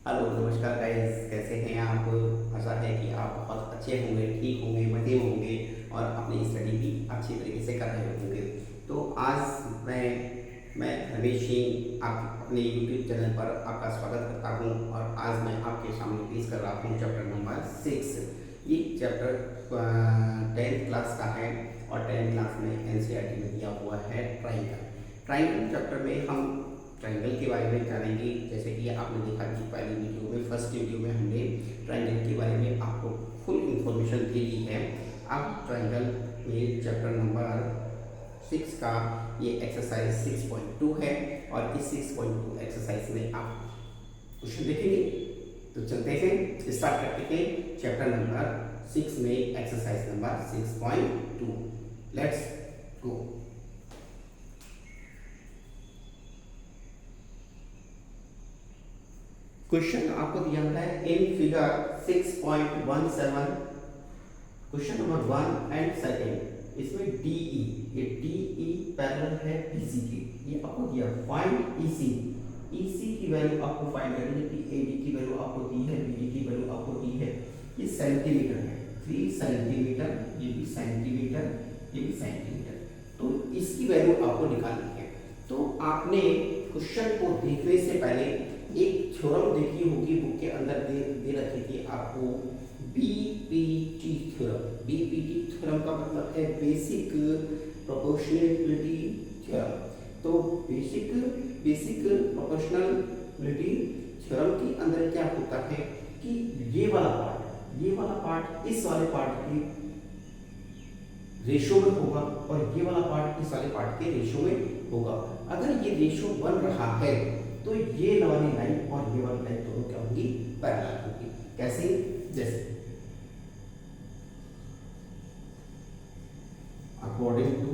Hello नमस्कार guys, कैसे हैं आप। आशा है कि आप बहुत अच्छे होंगे, ठीक होंगे, मज़े में होंगे और अपनी स्टडी भी अच्छी तरीके से कर रहे होंगे। तो आज मैं रमेश सिंह आप अपने यूट्यूब चैनल पर आपका स्वागत करता हूं और आज मैं आपके सामने पेश कर रहा हूं चैप्टर नंबर 6। ये चैप्टर 10th क्लास का है और 10th क्लास में एनसीईआरटी में दिया हुआ है ट्राइंगल। ट्राइंगल चैप्टर में हम ट्राइंगल के बारे में जानेंगे। जैसे कि आपने देखा कि पहली वीडियो में, फर्स्ट वीडियो में हमने ट्राइंगल के बारे में आपको फुल इंफॉर्मेशन दे दी है। अब ट्राइंगल में चैप्टर नंबर 6 का ये एक्सरसाइज 6.2 है और इस 6.2 एक्सरसाइज में आप क्वेश्चन देखेंगे। तो चलते हैं, स्टार्ट करते हैं चैप्टर नंबर 6 में exercise number 6.2। Let's go. Question आपको दिया है in figure 6.17। Question number 1 and second, इसमें DE, ये DE पैरेलल है BC के। ये आपको दिया फाइंड EC की वैल्यू आपको फाइंड करनी है। AD की वैल्यू आपको दी है, BD की वैल्यू आपको दी है। ये सेंटीमीटर है, 3 सेंटीमीटर, ये भी सेंटीमीटर, ये भी सेंटीमीटर। तो इसकी वैल्यू आपको निकालनी है। तो आपने क्वेश्चन को देखने से पहले एक थ्योरम देखी होगी, बुक के अंदर दे रखी थी आपको, बीपीटी थ्योरम। बीपीटी थ्योरम का मतलब है बेसिक प्रोपोर्शनलिटी थ्योरम। तो बेसिक प्रोपोर्शनलिटी थ्योरम के अंदर क्या होता है कि ये वाला पार्ट इस वाले पार्ट के रेशो में होगा और ये वाला पार्ट इस वाले पार्ट के रेशो में होगा। अगर ये रेशो बन रहा है तो ये वाली लाइन और ये वाली लाइन दोनों क्या होगी, पैरेलल होगी। कैसे? जैसे अकॉर्डिंग टू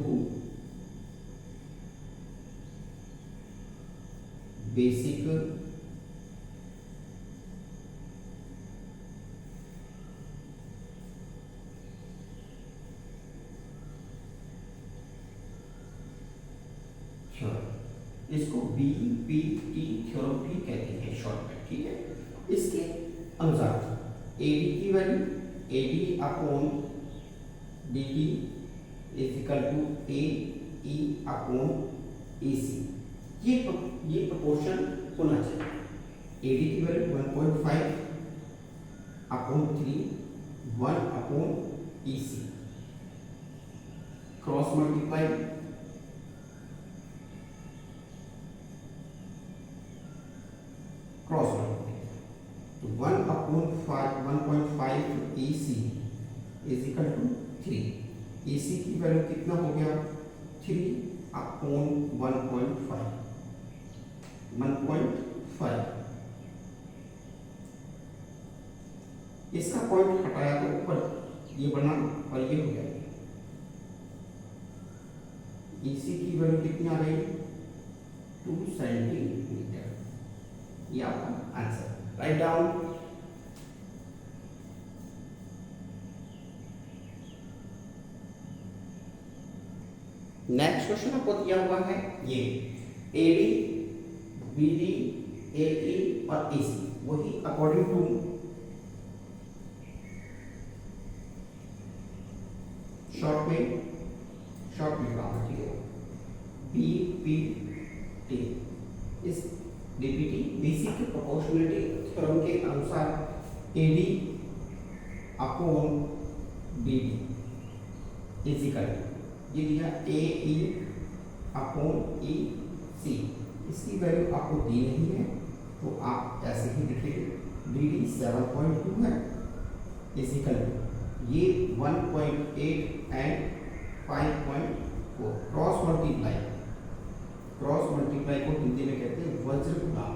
बेसिक थ्योरम, इसको बीपीटी थ्योरम भी कहते हैं शॉर्ट में, ठीक है। इसके अनुसार AD की value AD upon DD is equal to AE upon AC। ये प्रोपोर्शन होना चाहिए। AD की value 1.5 upon 3, 1 upon EC, cross multiply तो 1 upon 1.5 AC is equal to 3। AC की वैल्यू कितना हो गया, 3 अपॉन 1.5। इसका पॉइंट हटाया तो ऊपर ये बना और ये हो गया। EC की वैल्यू कितनी आ गई, 2 सेंटीमीटर। ये आपका answer. Right down. Next question आपको दिया हुआ है ये AD, BD, AE और AC, वही अकॉर्डिंग टू शॉर्ट में काम, ठीक है, BPT। इस DPT बेसिक प्रोपोर्शनलिटी थ्योरम के अनुसार AD upon BD is equal to, ये दिया AE अपॉन EC। इसकी वैल्यू आपको दी नहीं है तो आप ऐसे ही लिखेंगे। DD 7.2 है इज इक्वल टू ये 1.8 एंड 5.4। क्रॉस मल्टीप्लाई को हिंदी में कहते हैं वज्र गुणा।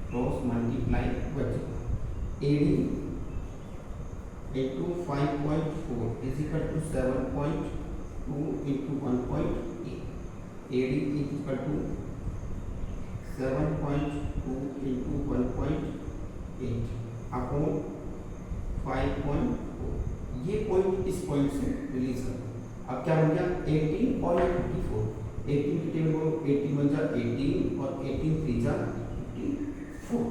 क्रॉस मल्टीप्लाई वज्र। AD into 5.4 is equal to 7.2 into 1.8। AD is equal to 7.2 into 1.8 upon 5.4। ये पॉइंट इस पॉइंट से रिलीज कर दो। अब क्या बन गया, 18 और 54। 18 की टेबल को 18 बन जा 18 और 18 3 जा 4,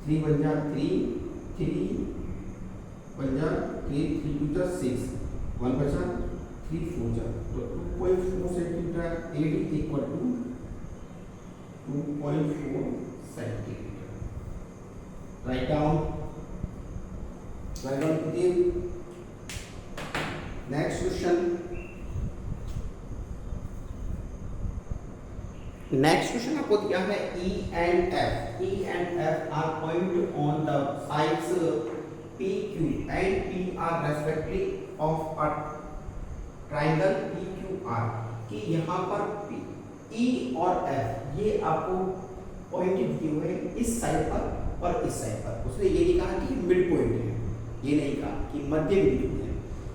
3 बन जा 3, 3 बन जा 3, 3 टू जा 6, 1 बचा 3 4 जा, तो 2.4 centimetre, AD equal to 2.4 centimetre. Write down next question. Next question आपको दिया है E and F. E and F are point on the sides PQ and P are respectively of a triangle PQR. कि यहाँ पर E और F ये आपको point दिए हुए इस साइड पर और इस साइड पर। उसने ये नहीं कहा कि मिड पॉइंट है, ये नहीं कहा कि मध्य बिंदु है,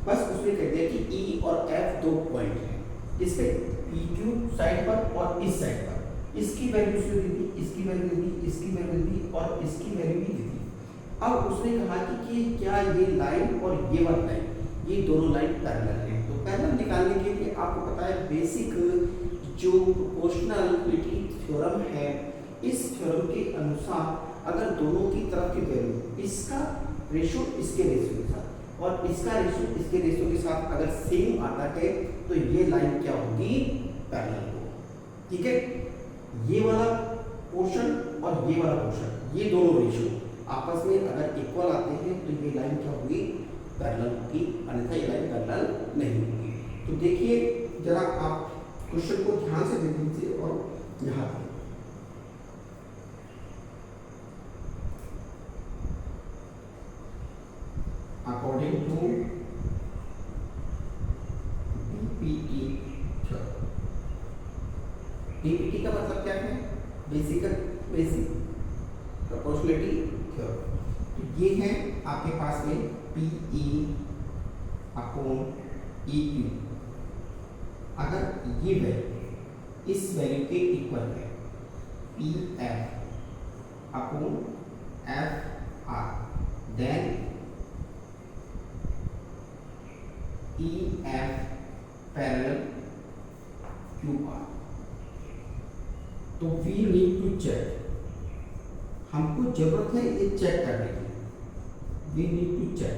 बस उसने कह दिया कि E और F दो पॉइंट हैं। इसके PQ साइड पर और इस साइड पर इसकी वैल्यू से दी थी, इसकी वैल्यू दी, इसकी वैल्यू दी और इसकी वैल्यू भी दी थी। अब उसने कहा कि क्या ये लाइन और ये वाली लाइन, ये दोनों लाइन पैरेलल हैं। तो पैरेलल निकालने के लिए आपको पता है बेसिक जो प्रोपोर्शनलिटी थ्योरम है, इस थ्योरम के अनुसार अगर दोनों की तरफ की वैल्यू इसका रेशो इसके रेशो के साथ और इसका रेशो इसके रेशो के साथ अगर सेम आता है तो ये लाइन क्या होगी, पैरेलल होगी। ठीक है, ये वाला पोर्शन और ये वाला पोर्शन, ये दोनों रेशो आपस में अगर इक्वल आते हैं तो ये लाइन क्या होगी, पैरेलल होगी, अन्यथा ये लाइन पैरेलल नहीं होगी। तो देखिए जरा आप क्वेश्चन को ध्यान से देख लीजिए और यहाँ according to BPT theorem. BPT का मतलब क्या है, बेसिक प्रोपोर्शनलिटी थ्योरम। तो ये है आपके पास में PE अपॉन EQ। अगर ये वैल्यू इस वैल्यू के इक्वल है, PF upon FR, then EF parallel QR। तो वी नीड टू चेक, हमको जरूरत है ये चेक करने की। वी नीड टू चेक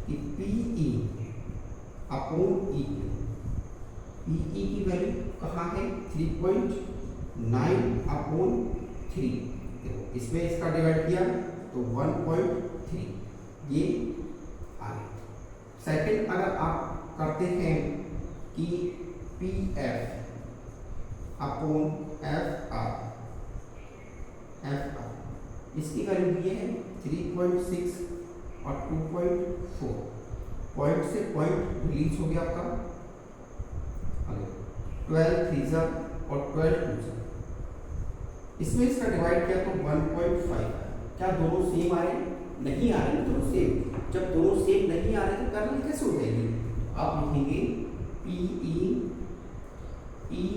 कि PE अपॉन EQ, PE की वैल्यू कहाँ है, 3.9 अपॉन 3। देखो इसमें इसका डिवाइड किया तो 1.3 ये आ गया। सेकंड अगर आप करते हैं कि PF अपॉन FR, इसकी वैल्यू ये है 3.6 और 2.4, पॉइंट से पॉइंट रिलीज हो गया आपका 12 3 और 12 2। इसमें इसका डिवाइड किया तो 1.5। क्या दोनों सेम आ रहे हैं, नहीं आ रहे हैं दोनों सेम। जब दोनों सेम नहीं आ रहे तो पैरेलल कैसे हो जाएगी, आप लिखेंगे PE EF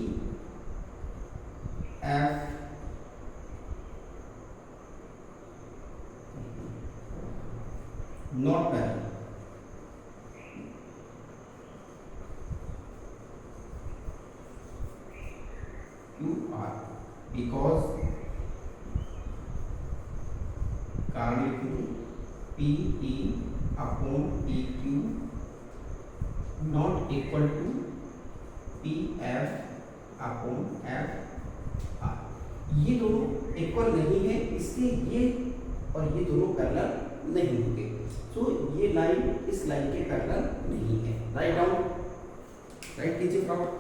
not parallel। QR because कारण लिखेंगे PE upon EQ not equal to PF upon FR। ये दोनों इक्वल नहीं है, इसलिए ये और ये दोनों पैरेलल नहीं होंगे। तो ये लाइन इस लाइन के पैरेलल नहीं है। राइट डाउन, राइट कीजिए फटाफट।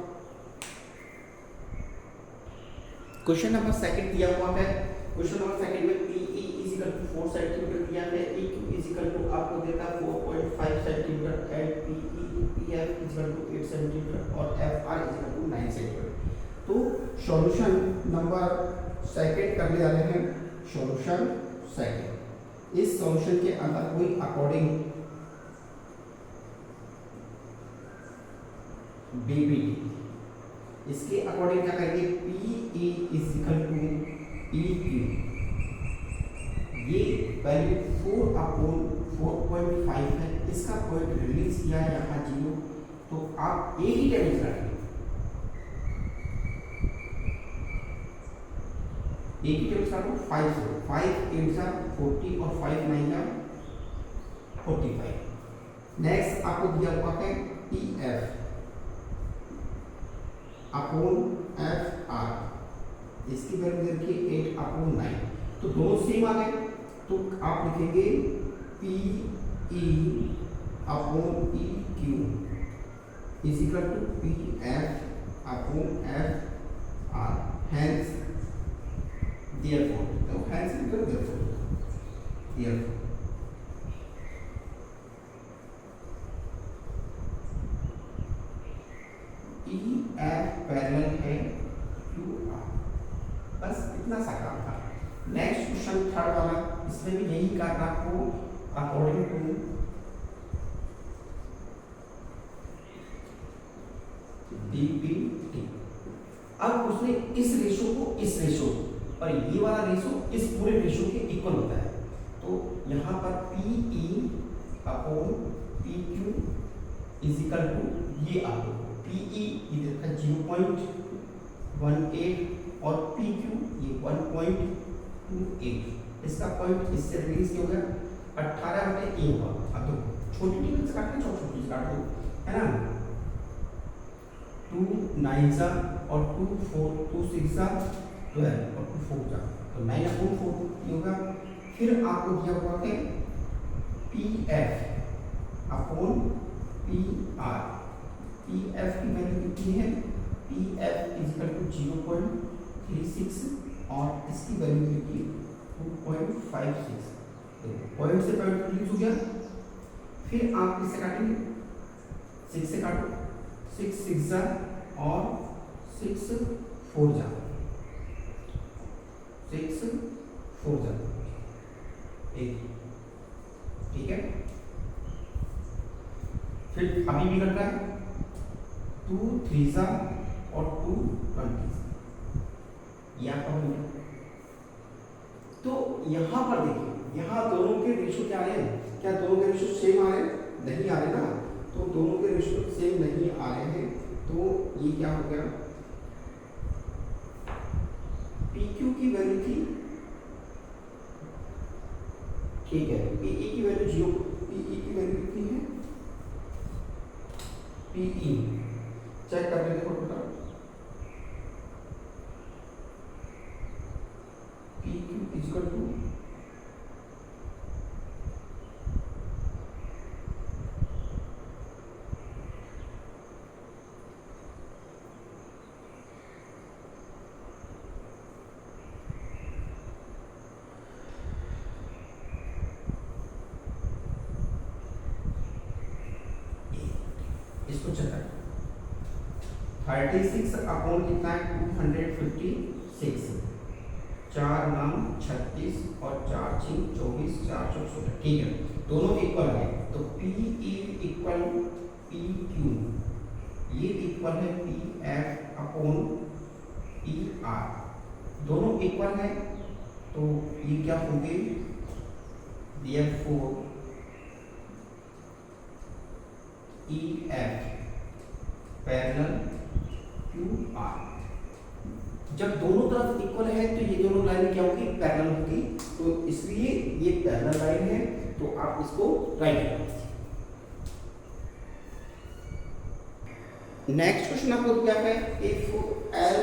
क्वेश्चन नंबर सेकंड दिया हुआ है। क्वेश्चन नंबर सेकंड में PE इक्वल टू 4 सेंटीमीटर दिया है, EQ इक्वल टू आपको देता है 4.5 centimetre and PF equal to 8 centimetre और FR इक्वल टू 9 सेंटीमीटर। तो सॉल्यूशन नंबर सेकंड करने जा रहे हैं। सॉल्यूशन सेकंड, इस सॉल्यूशन के अंदर कोई अकॉर्डिंग BBT, इसके अकॉर्डिंग क्या करेंगे, PE is equal to EQ, ये वैल्यू 4 अपॉन 4.5 है, इसका पॉइंट रिलीज किया है यहाँ 0। तो आप एक ही डायमेंशन रखेंगे, एक ही टेबल स्टार्ट हो 5 से 5 8 जा 40 और 5 9 जा 45। नेक्स्ट आपको दिया हुआ है P F upon F are, इसकी वैल्यू दे रखी 8 अपॉन 9, तो दोनों सेम आ गए, तो आप लिखेंगे P E upon E Q is equal to P F upon F R, hence therefore, तो hence equal therefore E F parallel है क्यू आर। बस इतना सा काम था। नेक्स्ट क्वेश्चन थर्ड वाला, इसमें भी यही करना आपको अकॉर्डिंग टू डीपीटी। अब उसने इस रेशो को इस रेशो और ये वाला रेशो इस पूरे रेशो के इक्वल होता है, तो यहाँ पर P E upon P Q is equal to ये आपको पी ई इधर का 0.18 और पी क्यू ये 1.28, इसका पॉइंट इससे रिलीज हो गया 18/a होगा। अब तो छोटी टेबल से काटना, छोटी से काट दो, है ना, 2 9 जा और 2 4 2 6 जा 12 और 2 4 जा, तो 9 अपॉन 4 ये होगा। फिर आपको दिया हुआ है P F upon P R, P F की वैल्यू कितनी है, P F is equal to 0.36 और इसकी वैल्यू कितनी 2.56, तो पॉइंट से पॉइंट रिलीज हो गया। फिर आप किससे काटेंगे, 6 से काटो, 6 6 जा और 6 4 जा, 6 4 जा, एक, ठीक है। फिर अभी भी कट रहा है 2 3 जा और 2 20, ये आपका हो गया। तो यहाँ पर देखिए, यहाँ दोनों के रेशो क्या आ रहे हैं, क्या दोनों के रेशो सेम आ रहे हैं, नहीं आ रहे ना, तो दोनों के रेशो सेम नहीं आ रहे हैं, तो ये क्या हो गया, पी क्यू की वैल्यू थी, ठीक है, पी ई की वैल्यू 0, पी ई की वैल्यू कितनी है, पी ई चेक कर लेते हैं, बेटा P Q is equal to इसको चेक करें, 36 अपॉन कितना है 256, 4 9 36 और 4 6 24 4 4 16, ठीक है, दोनों इक्वल है, तो P E equal P Q, ये इक्वल है P F upon P are, दोनों इक्वल है, तो ये क्या होंगे, therefore E F parallel Q R. जब दोनों तरफ इक्वल है तो ये दोनों लाइन क्या होगी, पैरेलल होगी, तो इसलिए ये पैरेलल लाइन है, तो आप इसको राइट करें। नेक्स्ट क्वेश्चन आपको क्या है, if L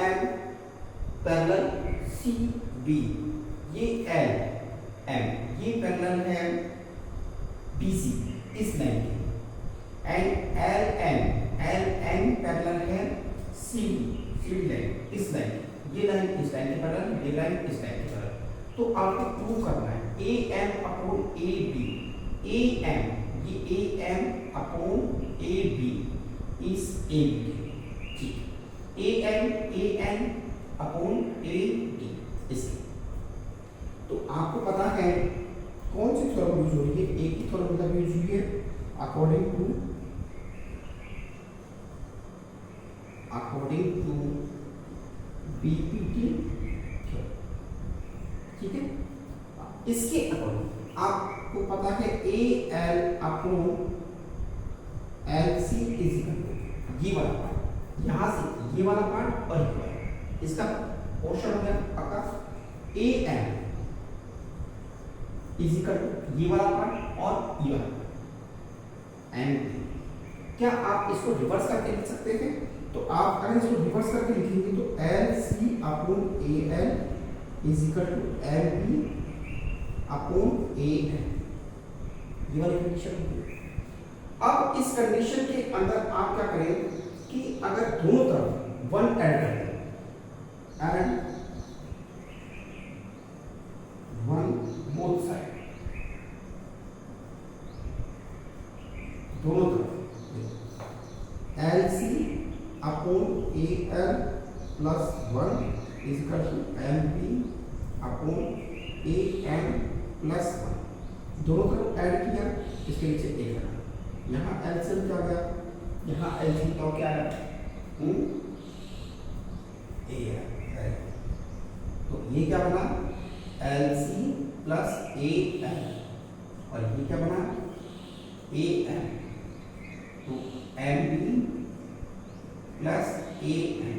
M parallel C B, ये एल एम ये पैरेलल है बी सी इस लाइन के, एंड एल एन पैरेलल है सी बी लाइन इस लाइन, ये लाइन इस लाइन के पैरेलल, ये लाइन इस लाइन के पैरेलल, तो आपको प्रूव करना है A M upon A B, A M ये A M upon A B is A B, ठीक, A N upon A B इसके, तो आपको पता है कौन सी थ्योरम यूज हो रही है, एक ही थ्योरम यूज हुई है अकॉर्डिंग टू बीपीटी, ठीक है। इसके अकॉर्डिंग आपको पता है A L upon L C is equal to ये वाला पार्ट, यहां से ये वाला पार्ट और ये वाला, इसका क्वेश्चन हो गया आपका A M is equal to ये वाला पार्ट और ये वाला एम। क्या आप इसको रिवर्स करके लिख सकते हैं? तो आप अगर इसको रिवर्स करके लिखेंगे तो L C upon A L is equal to L B upon A N, ये वाली कंडीशन होगी। अब इस कंडीशन के अंदर आप क्या करें कि अगर दोनों तरफ वन ऐड कर दें, एंड वन बोथ साइड, दोनों तरफ L C upon A L plus one is equal to L B upon A M plus one, दोनों तरफ ऐड किया, इसके नीचे एक रखा, यहाँ एलसीएम क्या गया, यहाँ एलसीएम क्या आया ए है। तो ये क्या बना L C plus A L, और ये क्या बना ए एम, तो M B plus A M,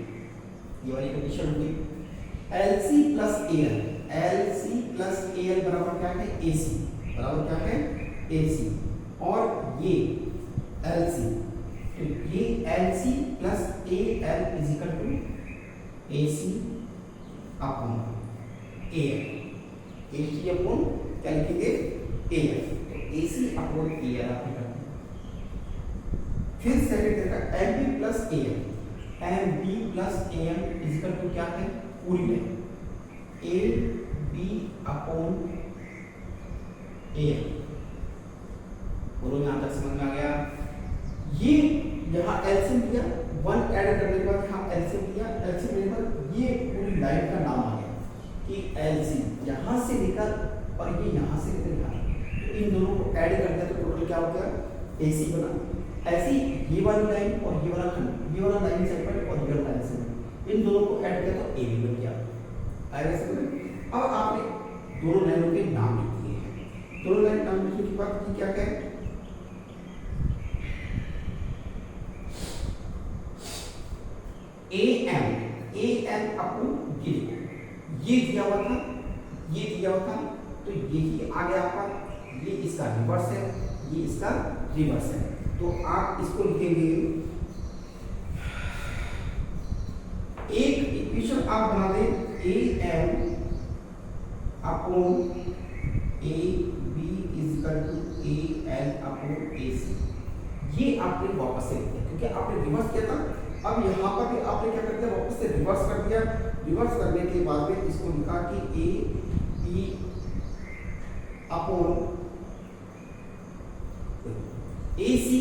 ये वाली कंडीशन होगी। L C plus A L, L C plus A L बराबर क्या है ए सी, बराबर क्या है ए सी, और ये एल सी, तो ये L C plus A L is equal to A C upon A L, A C upon क्या लिखेंगे ए एल, तो ए सी अपॉन ए एल आप लिखेंगे। फिर सेकंड देखा M B plus A M, M B plus A M is equal to क्या है पूरी line A B upon A M, बोलो यहाँ तक समझ में आ गया। ये यहाँ एलसीएम लिया, वन ऐड करने के बाद यहाँ एलसीएम लिया, एलसीएम लेने पर ये पूरी लाइन का नाम आ गया कि एलसीएम, यहाँ से लेकर और ये यहाँ से लेकर यहाँ, तो इन दोनों को ऐड कर दिया तो टोटल क्या हो गया एसी बना। ऐसी ये वाली लाइन और ये वाला खंड, ये वाला लाइन सेगमेंट और ये वाला लाइन सेगमेंट, इन दोनों को ऐड किया तो ए बी बन गया। आएगा समझ में? अब आपने दोनों लाइनों के नाम लिख दिए हैं, दोनों लाइन नाम लिखने के बाद क्या कहें ए एम अपॉन ये दिया हुआ था, ये दिया हुआ था, तो यही आ गया आपका, ये इसका रिवर्स है, ये इसका रिवर्स है, तो आप इसको लिखेंगे एक इक्वेशन आप बना दें A M upon A B is equal to A L upon A C, ये आपने वापस से लिखा क्योंकि आपने रिवर्स किया था। अब यहाँ पर भी आपने क्या कर दिया वापस से रिवर्स कर दिया, रिवर्स करने के बाद में इसको लिखा कि ए बी अपॉन ए सी,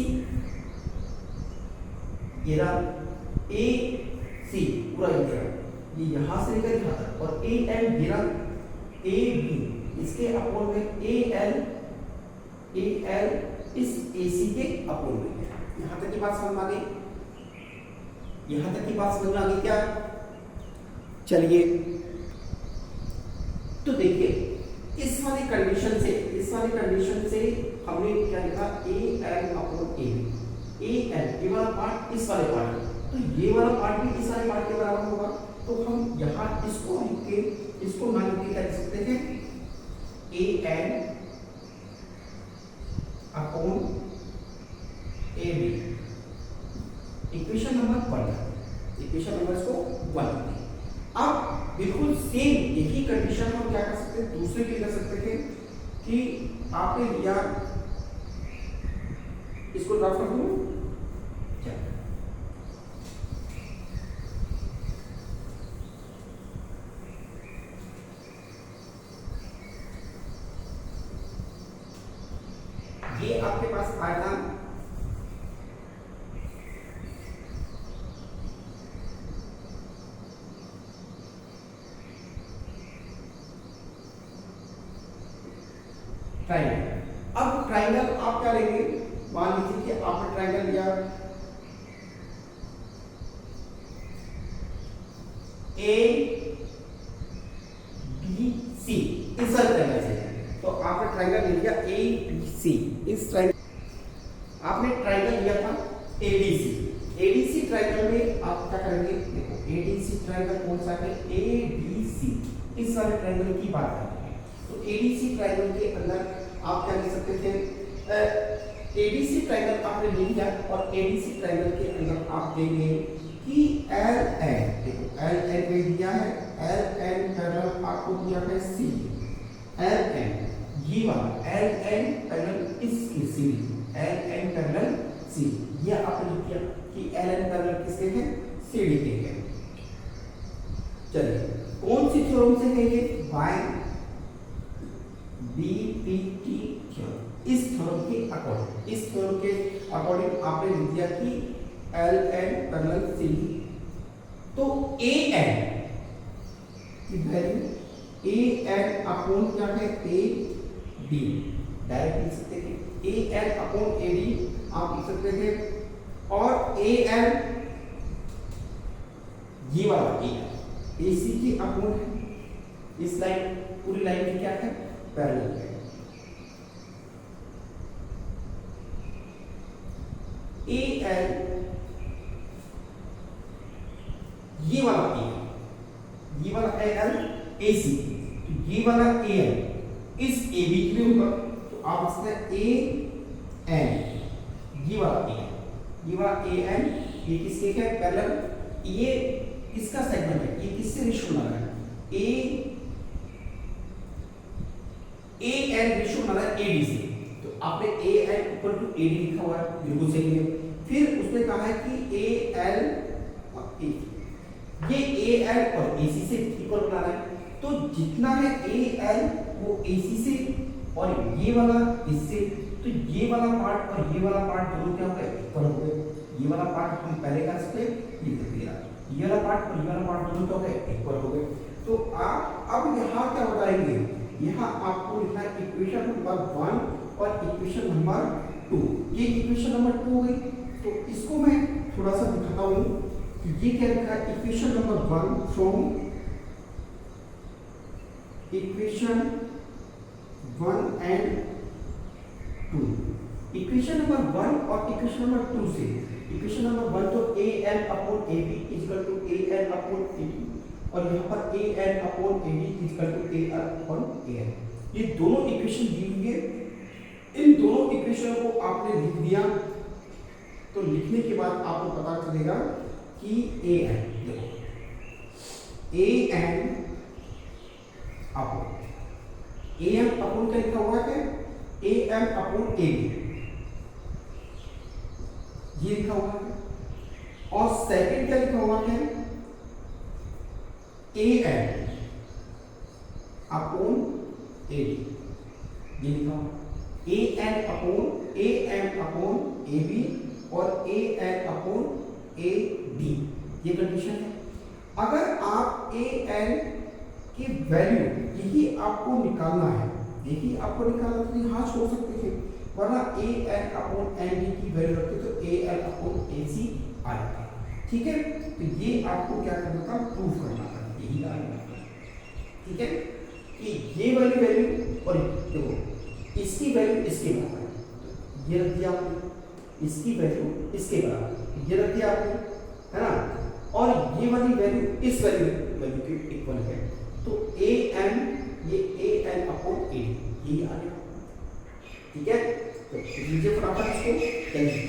ये रहा ए सी पूरा ये यहाँ से लेकर यहाँ तक, और ए एम ये रहा ए बी, इसके अपॉन में ए एल इस ए सी के अपॉन में। यहाँ तक की बात समझ में आ गई? यहाँ तक की बात समझ में आ गई क्या? चलिए तो देखिए इस वाली कंडीशन से हमने क्या लिखा A L upon A B, A L ये वाला पार्ट इस वाले पार्ट, तो ये वाला पार्ट भी इस वाले पार्ट के बराबर होगा, तो हम यहाँ इसको लिख के इसको मान लिख के क्या लिख सकते हैं A L upon A B, equation number 1, equation number इसको 1। अब बिल्कुल सेम यही कंडीशन हम क्या कर सकते हैं दूसरे के लिए कर सकते हैं कि आपने लिया इसको ड्राफ्ट कर दूं क्या, ये आपके पास आया था ट्राइंगल। अब ट्राइंगल आप क्या लेंगे, मान लीजिए कि आपने ट्राइंगल लिया ए बी सी, इस ट्राइंगल से, तो आपने ट्राइंगल ले लिया ए बी सी, इस ट्राइंगल आपने ट्राइंगल लिया था एडीसी, एडीसी ट्राइंगल में आप क्या करेंगे, देखो एडीसी ट्रायंगल कौन सा है, एडीसी, इस वाले ट्रायंगल की बात कर रहे हैं। तो एडीसी ट्रायंगल के अंदर आप क्या लिख सकते थे, एडीसी ट्रायंगल आपने ले लिया और एडीसी ट्रायंगल के अंदर आप देंगे कि एल एन, देखो एल एन में दिया है, एल एन पैरेलल आपको दिया है सी, एल एन ये वाला एल एन पैरेलल इसकी सी, एल एन पैरेलल सी, ये आपने लिख दिया कि एल एन पैरेलल किसके हैं, सीडी के हैं। चलिए कौन सी थ्योरम से कहेंगे, बाय बीपीटी थ्योरम, इस थ्योरम के अकॉर्डिंग, इस थ्योरम के अकॉर्डिंग आपने लिख दिया कि एल एन पैरेलल सी, तो ए एन की वैल्यू ए एन अपॉन क्या है, ए डी, डायरेक्ट लिख सकते हैं ए एन अपॉन ए डी आप लिख सकते हैं, और ए एन ये वाला ए सी की अपॉन है, इस लाइन पूरी लाइन की क्या है, पैरेलल है, ए एन ये वाला ए, ये वाला ए एल ए सी, तो ये वाला ए एल इस ए बी के लिए होगा, तो आप इसमें ए एन ये वाला ए, ये वाला ए एन ये किसके है, पैरेलल, ये किसका सेगमेंट है, ये किससे रेशियो बना है, ए एन रेशियो बना है ए डी से, तो आपने A N equal to A D लिखा हुआ है, बिल्कुल सही है। फिर उसने कहा है कि ए एल और ए, ये ए एल और ए सी से इक्वल बनाना है, तो जितना है ए एल वो ए सी से और ये वाला इससे, तो ये वाला पार्ट और ये वाला पार्ट दोनों क्या हो गए, इक्वल हो गए, ये वाला पार्ट हम पहले कर सकते लिख दिया, ये वाला पार्ट और ये वाला पार्ट दोनों क्या हो गए, इक्वल हो गए। तो आप अब यहाँ क्या बताएंगे, यहाँ आपको लिखना है इक्वेशन नंबर 1 और इक्वेशन नंबर 2, ये इक्वेशन नंबर 2 हो गई, तो इसको मैं थोड़ा सा दिखाता हूँ, ये क्या लिखा है, equation number 1 from equation 1 and 2, equation number 1 और इक्वेशन नंबर 2 से, इक्वेशन नंबर 1 तो A N upon A B equal to A N upon A D, और यहाँ पर A N upon A D equal to A N upon A N, ये दोनों equation दी हुई है, इन दोनों इक्वेशन को आपने लिख दिया, तो लिखने के बाद आपको पता चलेगा कि ए एन, देखो A N upon A M upon क्या लिखा हुआ है, A M upon A B ये लिखा हुआ है, और सेकंड क्या लिखा हुआ है, A N upon A D, ये लिखा हुआ A N upon A M upon A B और A N upon A D, ये कंडीशन है। अगर आप ए एन की वैल्यू यही आपको निकालना है, यही आपको निकालना, तो यहाँ छोड़ सकते थे, वरना ए एन अपॉन एन डी की वैल्यू रखते तो ए एन अपॉन ए सी आ जाता, ठीक है। तो ये आपको क्या करना था, प्रूफ करना था, यही आएगा, ठीक है, कि ये वाली वैल्यू और देखो इसकी वैल्यू इसके बराबर है, ये रख दिया आपने, इसकी वैल्यू इसके बराबर ये रख दिया आपने, है ना, और ये वाली वैल्यू इस वैल्यू के इक्वल है, तो ए एन ये ए एन अपॉन ए यही आ गया, ठीक है। तो लीजिए फटाफट इसको कैंसिल,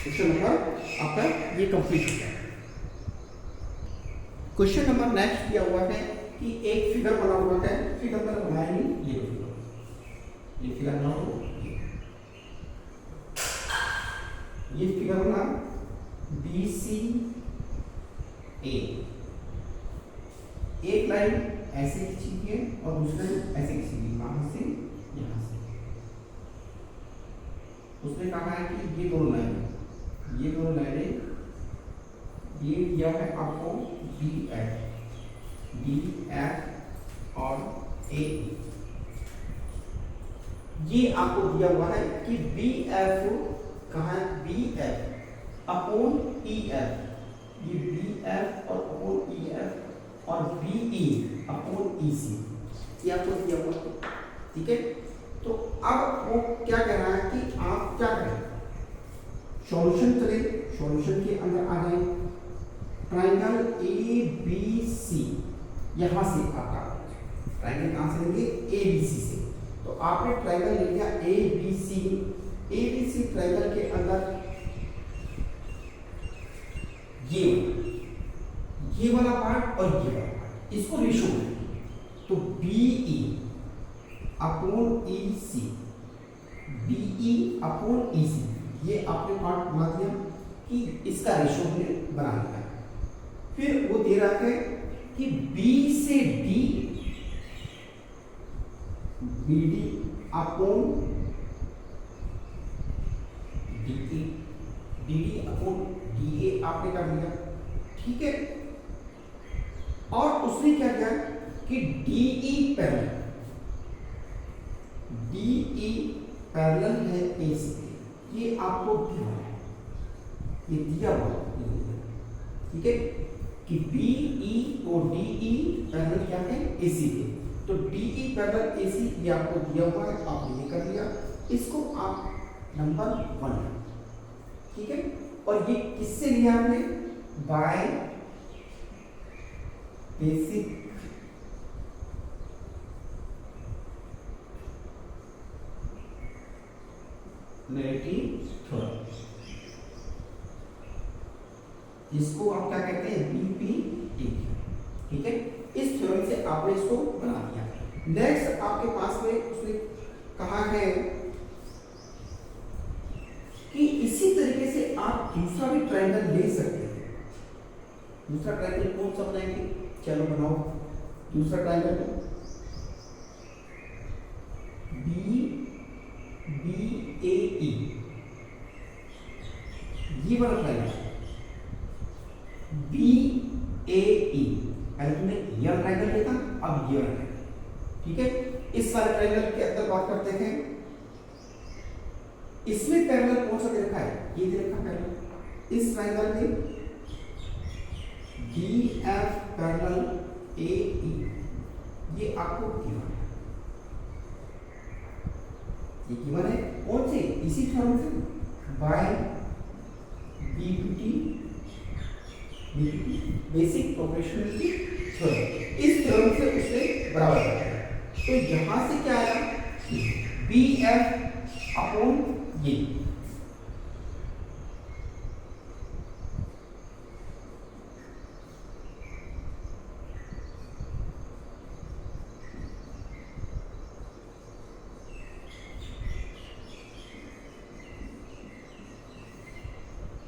क्वेश्चन नंबर आपका ये कंप्लीट हो गया। क्वेश्चन नंबर नेक्स्ट दिया हुआ है कि एक फिगर बना हुआ है, फिगर मैंने बनाया नहीं, ये फिगर बना हुआ, ये फिगर बना बी सी ए, एक लाइन ऐसे खींची है और दूसरी लाइन ऐसे खींची है, कहां से, यहां से। उसने कहा है कि ये दोनों लाइनें, ये दोनों लाइनें, ये दिया है आपको बी एफ और ए, ये आपको दिया हुआ है कि बी एफ कहाँ है, B F upon E F, ये बी एफ और अपॉन ई एफ और B E upon E C, ये आपको दिया हुआ है, ठीक है। तो अब वो क्या कह रहा है कि आप क्या करें, सॉल्यूशन करें, सॉल्यूशन के अंदर आ जाए, ट्राइंगल ए बी सी, यहां से आपका ट्राइंगल कहां से लेंगे, ए बी सी से। तो आपने ट्राइंगल ले लिया A B C. A B C triangle के अंदर ये वाला पार्ट और ये वाला पार्ट, इसको रेशो में, तो बी ई अपॉन ई सी, B E upon E C, ये आपने पार्ट बना दिया कि इसका रेशो हमने बना दिया। फिर वो दे रहा है कि बी से D, B D upon D A, D D upon D A आपने कर दिया, ठीक है। और उसने क्या किया कि D E parallel, D E parallel है ए से, ये आपको दिया है, ये दिया हुआ, ठीक है, कि बी ई और डी ई पैरेलल क्या है, ए सी के। तो डी ई पैरेलल ए सी ये आपको दिया हुआ है, आपने ये कर लिया, इसको आप नंबर 1, ठीक है। और ये किससे लिया आपने, बाय बेसिक रिलेटिव थ्योरम, इसको आप क्या कहते हैं, बीपीटी, ठीक है। इस थ्योरम से आपने इसको बना दिया। नेक्स्ट आपके पास में उसने कहा है कि इसी तरीके से आप दूसरा भी ट्रायंगल ले सकते हैं। दूसरा ट्रायंगल कौन सा बनाएंगे, चलो बनाओ दूसरा ट्रायंगल, बी बी ए ई, ये वाला ट्रायंगल बी ए ई, पहले तुमने ये वाला ट्रायंगल देखा, अब ये वाला, ठीक है। इस वाले ट्रायंगल के अंदर बात करते हैं, इसमें पैरेलल कौन सा दे रखा है, ये दे रखा पैरेलल। इस ट्रायंगल में डी एफ पैरेलल ए ई, ये आपको गिवन है, ये गिवन है कौन से, इसी थ्योरम से, by BPT, basic proportionality theorem. इस थ्योरम से उसने बराबर कर दिया। तो यहां से क्या आया, बी एफ अपॉन ये,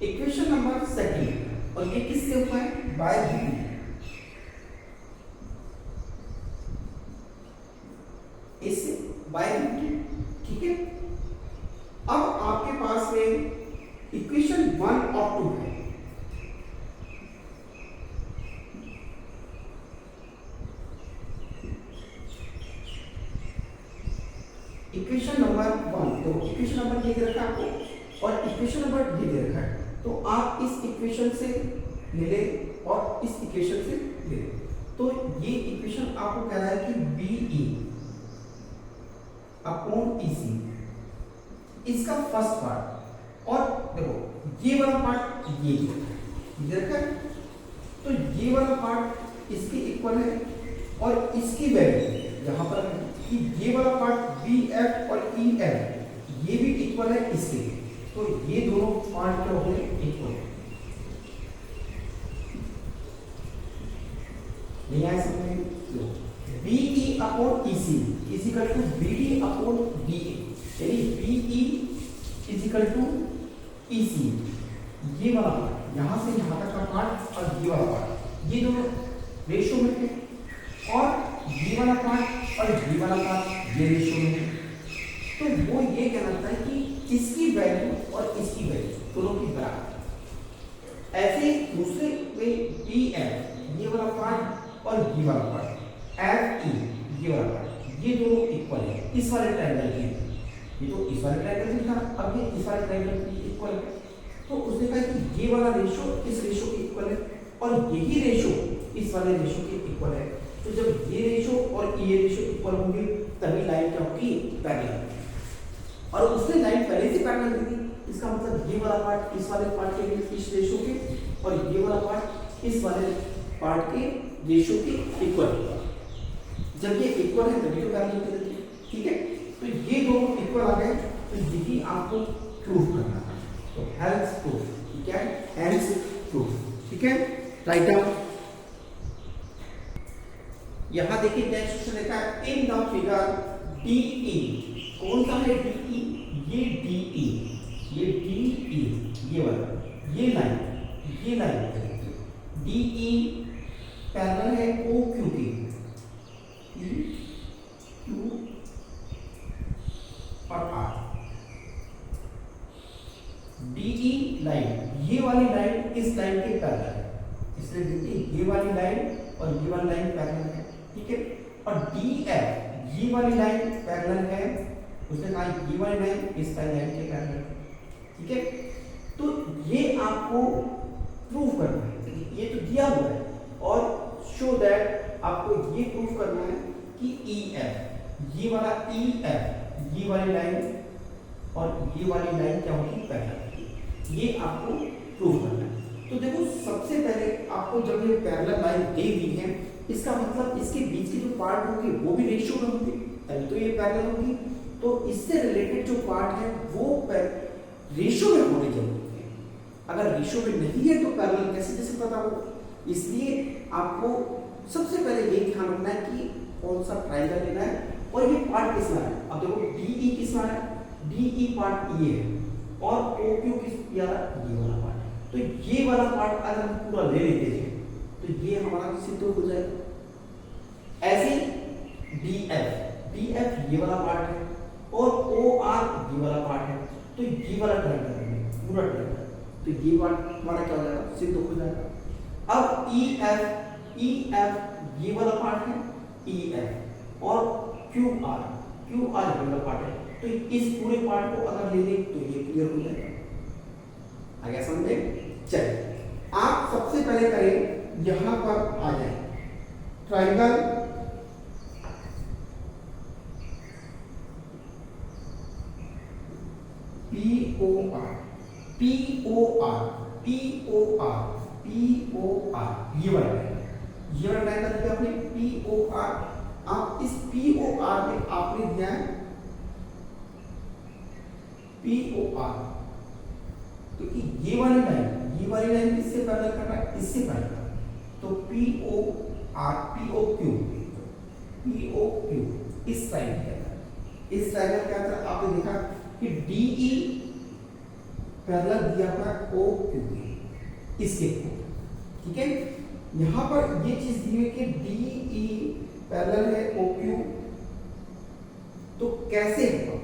इक्वेशन नंबर सेकंड, और ये किससे हुआ है, बाय बी, इससे बाय बी, ठीक है। अब आपके पास में इक्वेशन 1 और 2 है। इक्वेशन नंबर 1, तो इक्वेशन नंबर ये दे रखा है आपको, और इक्वेशन नंबर ये दे रखा है। तो आप इस इक्वेशन से ले लें और इस इक्वेशन से ले लें। तो ये इक्वेशन आपको कह रहा है कि बी ई अपॉन ई सी, इसका फर्स्ट पार्ट, और देखो ये वाला पार्ट ये रखा है, तो ये वाला पार्ट इसके इक्वल है, और इसकी वैल्यू यहां पर कि ये वाला पार्ट बी एफ और ई एफ ये भी इक्वल है इसके, तो ये दोनों पार्ट क्या हो गए, इक्वल है। नहीं आया समझ में, B E upon E C is equal to B D upon D A, यानी B E is equal to E C, ये वाला पार्ट यहां से यहां तक का पार्ट और ये वाला पार्ट, ये दोनों रेशो में है, और ये वाला पार्ट और ये वाला पार्ट ये रेशो में है। तो वो ये कहना चाहता है कि इसकी वैल्यू और इसकी वैल्यू दोनों की बराबर। ऐसे दूसरे में बी एफ ये वाला पार्ट और ये वाला पार्ट, एफ ई ये वाला पार्ट, ये दोनों इक्वल है इस वाले ट्रायंगल के। ये तो इस वाले ट्रायंगल से था, अब ये इस वाले ट्रायंगल के इक्वल है। तो उसने कहा कि ये वाला रेशो इस रेशो के इक्वल है, और यही रेशो इस वाले रेशो के इक्वल है। तो जब ये रेशो और ये रेशो इक्वल होंगे तभी लाइन क्या होगी, पैरेलल। और उसने लाइन पहले से पैरेलल दी थी, इसका मतलब ये वाला पार्ट इस वाले पार्ट के लिए इस रेशो के, और ये वाला पार्ट इस वाले पार्ट के रेशियो के इक्वल होगा। जब ये इक्वल है तभी तो पैरेलल होते रहते हैं, ठीक है। तो ये दोनों इक्वल आ गए, तो यही आपको प्रूफ करना है। तो हेल्स प्रूफ, ठीक है, हेल्स प्रूफ, ठीक है। Write down. यहां देखिए नेक्स्ट क्वेश्चन लिखा है इन द फिगर DE, कौन सा है DE? ये DE, ये DE, ये वाला, ये लाइन DE पैरेलल है OQ के, PQ और R। DE लाइन, ये वाली लाइन इस लाइन के पैरेलल है, इसलिए देखिए ये वाली लाइन और ये वाली लाइन पैरेलल है, ठीक है। और DF, ये वाली लाइन पैरेलल है, उसने कहा ये वाली लाइन इस लाइन के पैरेलल है, ठीक है। तो ये आपको प्रूफ करना है, ये तो दिया हुआ है, और शो दैट आपको ये प्रूफ करना है कि EF, ये वाला EF, ये वाली लाइन और ये वाली लाइन क्या होगी? पैरेलल, ये आपको प्रूफ करना है। तो देखो सबसे पहले आपको जब ये पैरेलल लाइन दे दी है, इसका मतलब इसके बीच के जो पार्ट होंगे वो भी रेशियो में होंगे, तभी तो ये पैरेलल होगी। तो इससे रिलेटेड जो पार्ट है वो रेशियो में होने जरूरी है। अगर रेशियो में नहीं है तो पैरेलल कैसे पता हो? इसलिए आपको सबसे पहले ये ध्यान रखना है कि कौन सा ट्रायंगल लेना है और ये पार्ट किस में है। अब देखो DE किस में है? DE पार्ट ये है और OQ किस ये वाला पार्ट है। तो ये वाला पार्ट अगर हम पूरा ले लेते हैं तो ये हमारा सिद्ध हो जाएगा। ऐसे DF ये वाला पार्ट है और OR ये वाला पार्ट है, तो ये वाला ट्रायंगल है पूरा ट्रायंगल, तो ये पार्ट हमारा क्या हो जाएगा? सिद्ध हो जाएगा। अब EF ये वाला पार्ट है, EF और QR ये वाला पार्ट है, तो इस पूरे पार्ट को अगर ले लें तो ये क्लियर हो जाएगा। आ गया समझ में? चलिए आप सबसे पहले करें, यहां पर आ जाए ट्रायंगल POR ये वाला ट्रायंगल दिया आपने POR। आप इस POR में आपने दिया है POR, तो ये वाली लाइन किससे पैरेलल कर रहा है? इससे पैरेलल कर रहा है। तो POQ इस ट्रायंगल के अंदर, इस ट्रायंगल के अंदर आपने देखा कि DE पैरेलल दिया हुआ OQ इसके, ठीक है। यहां पर ये चीज दी हुई कि DE पैरेलल है OQ, तो कैसे होगा?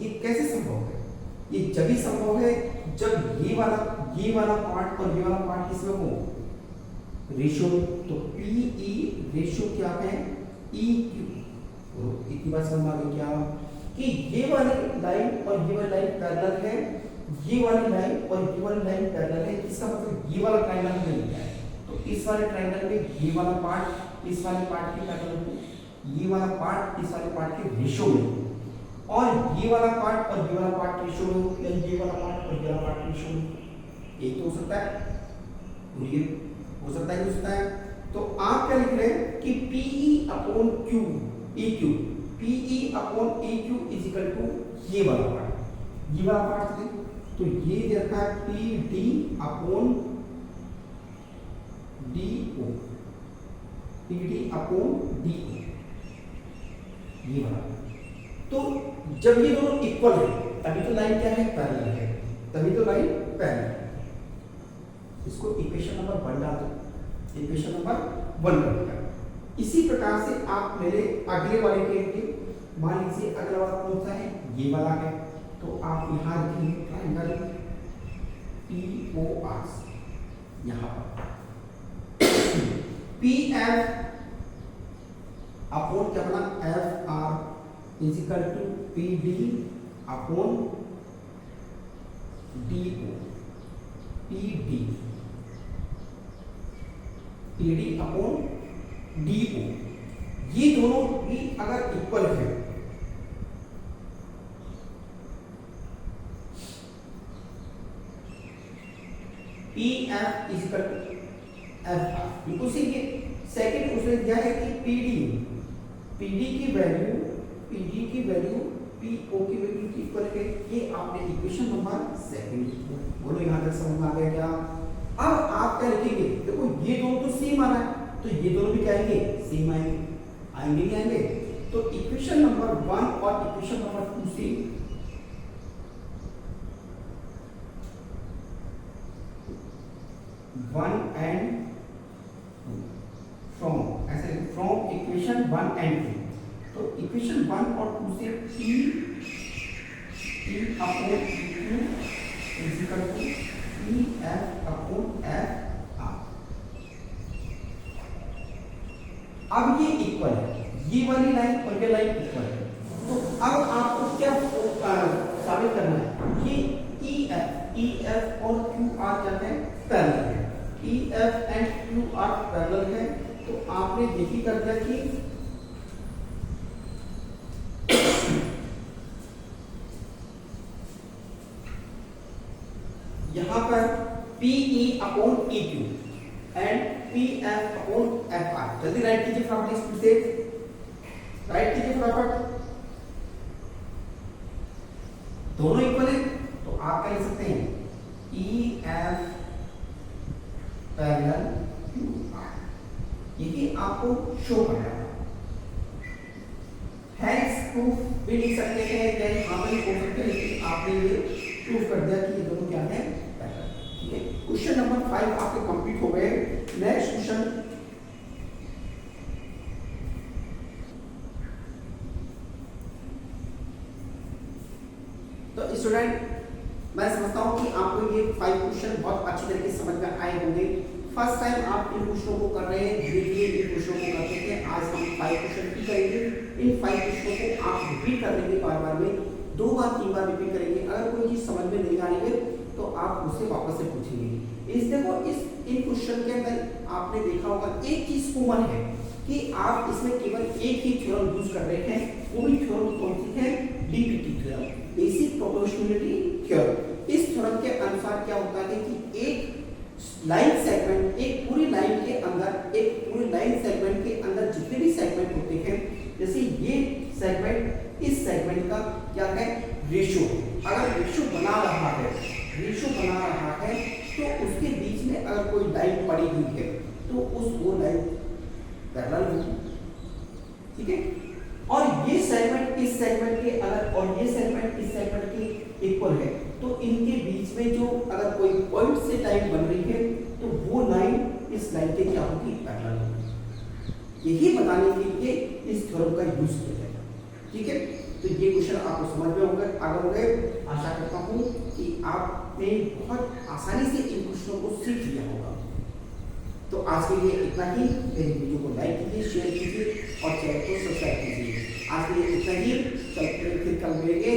ये कैसे संभव है? ये जब ही संभव है जब ये वाला पार्ट और ये वाला पार्ट किसमें हो? रेशियो में। तो PE रेशियो क्या है? EQ। तो इतनी बात समझ आ गई क्या कि ये वाली लाइन और ये वाली लाइन पैरेलल है, ये वाली लाइन और ये वाली लाइन पैरेलल है, इसका मतलब ये वाला ट्रायंगल नहीं है। तो इस वाले ट्रायंगल में ये वाला पार्ट इस वाले पार्ट के पैरेलल हो, ये वाला पार्ट इस वाले पार्ट के रेशियो में, और ये वाला पार्ट और ये वाला पार्ट रेशियो में हो, या ये वाला पार्ट और ये वाला पार्ट रेशियो में। एक तो हो सकता है, हो सकता है, हो सकता है। तो आप क्या लिख रहे हैं कि PE/Q इज इक्वल टू ये वाला पार्ट है, तो ये दे रखा है PD/DO, ये वाला। तो जब ये दोनों इक्वल है तभी तो लाइन क्या है? पैरेलल है, तभी तो लाइन पैरेलल है। इसको इक्वेशन नंबर 1 डाल दो, इक्वेशन नंबर 1 बनेगा। इसी प्रकार से आप मेरे अगले वाले के लिए, मान लीजिए अगला वाला कौन सा है? ये वाला है, तो आप यहाँ लिखेंगे ट्रायंगल POR, यहाँ पर PF अपॉन क्या बना? FR is equal to PD upon DO, PD upon DO। ये दोनों भी अगर इक्वल है PF is equal to F R, बिल्कुल सही है। सेकंड उसने दिया है कि पीडी, पीडी की वैल्यू पीओ की वैल्यू की इक्वल है। ये आपने इक्वेशन नंबर सेकंड लिखी। बोलो यहाँ तक समझ में आ गया क्या? अब आप क्या लिखेंगे? देखो ये दोनों तो सेम आ रहा है, तो ये दोनों भी क्या आएंगे? सेम आएंगे, आएंगे नहीं आएंगे? तो इक्वेशन नंबर 1 और इक्वेशन नंबर 2 से 1 एंड फ्रॉम, ऐसे फ्रॉम इक्वेशन 1 एंड 2, तो इक्वेशन 1 और 2 से P upon Q is equal to P F upon F R। अब ये इक्वल है, ये वाली लाइन और ये लाइन इक्वल है, तो अब आपको क्या साबित करना है? ये EF और QR क्या है? पैरेलल है। EF एंड QR पैरेलल है, तो आपने देखी कर दिया कि यहां पर PE upon EQ and PF upon FR। जल्दी राइट कीजिए फटाफट स्पीड से, राइट कीजिए फटाफट। दोनों इक्वल है, तो आप क्या लिख सकते हैं? EF पैरेलल QR, यही आपको शो करना है। प्रूफ भी लिख सकते हैं, देन हाँ भी हो सकते हैं, लेकिन आपने ये प्रूफ कर दिया कि ये दोनों क्या है? पैरेलल। ठीक है, क्वेश्चन नंबर 5 आपके कंप्लीट हो गए। नेक्स्ट क्वेश्चन, तो स्टूडेंट मैं समझता हूं कि आपको ये 5 क्वेश्चन बहुत अच्छी तरीके से समझ में आए होंगे। फर्स्ट टाइम आप इन क्वेश्चनों को कर रहे हैं, धीरे-धीरे इन क्वेश्चनों को करते हैं। आज हम 5 क्वेश्चन भी करेंगे। इन 5 क्वेश्चनों को आप रिपीट कर लेंगे, बार-बार में 2 बार 3 बार रिपीट करेंगे। अगर कोई चीज समझ में नहीं आ रही है तो आप मुझसे वापस से पूछेंगे। इस देखो इन क्वेश्चन के अंदर आपने देखा होगा एक चीज कॉमन है कि आप इसमें केवल एक ही थ्योरम यूज कर रहे हैं, वो भी थ्योरम कौन सी है? DPT theorem, basic proportionality theorem. इस थ्योरम के अनुसार क्या होता है कि एक लाइन सेगमेंट, एक पूरी लाइन के अंदर, एक पूरी लाइन सेगमेंट के अंदर जितने भी सेगमेंट होते हैं, जैसे ये सेगमेंट इस सेगमेंट का क्या है? रेशियो। अगर रेशियो बना रहा है तो उसके बीच में अगर कोई लाइन पड़ी हुई है तो वो लाइन पैरेलल होगी। ठीक है, और ये सेगमेंट इस सेगमेंट के अगर और ये सेगमेंट इस सेगमेंट के इक्वल है, तो इनके बीच में जो अगर कोई पॉइंट से लाइन बन रही है तो वो लाइन इस लाइन के क्या होगी? पैरेलल होगी। यही बताने के लिए इस थ्योरम का यूज किया जाएगा। ठीक है, तो ये क्वेश्चन आपको समझ में होगा, आ गए। आशा करता हूँ कि आपने बहुत आसानी से इन क्वेश्चनों को सीख लिया होगा। तो आज के लिए इतना ही। मेरी वीडियो को लाइक कीजिए, शेयर कीजिए और चैनल को सब्सक्राइब कीजिए। आज के लिए इतना ही। चलते फिर कल मिलेंगे।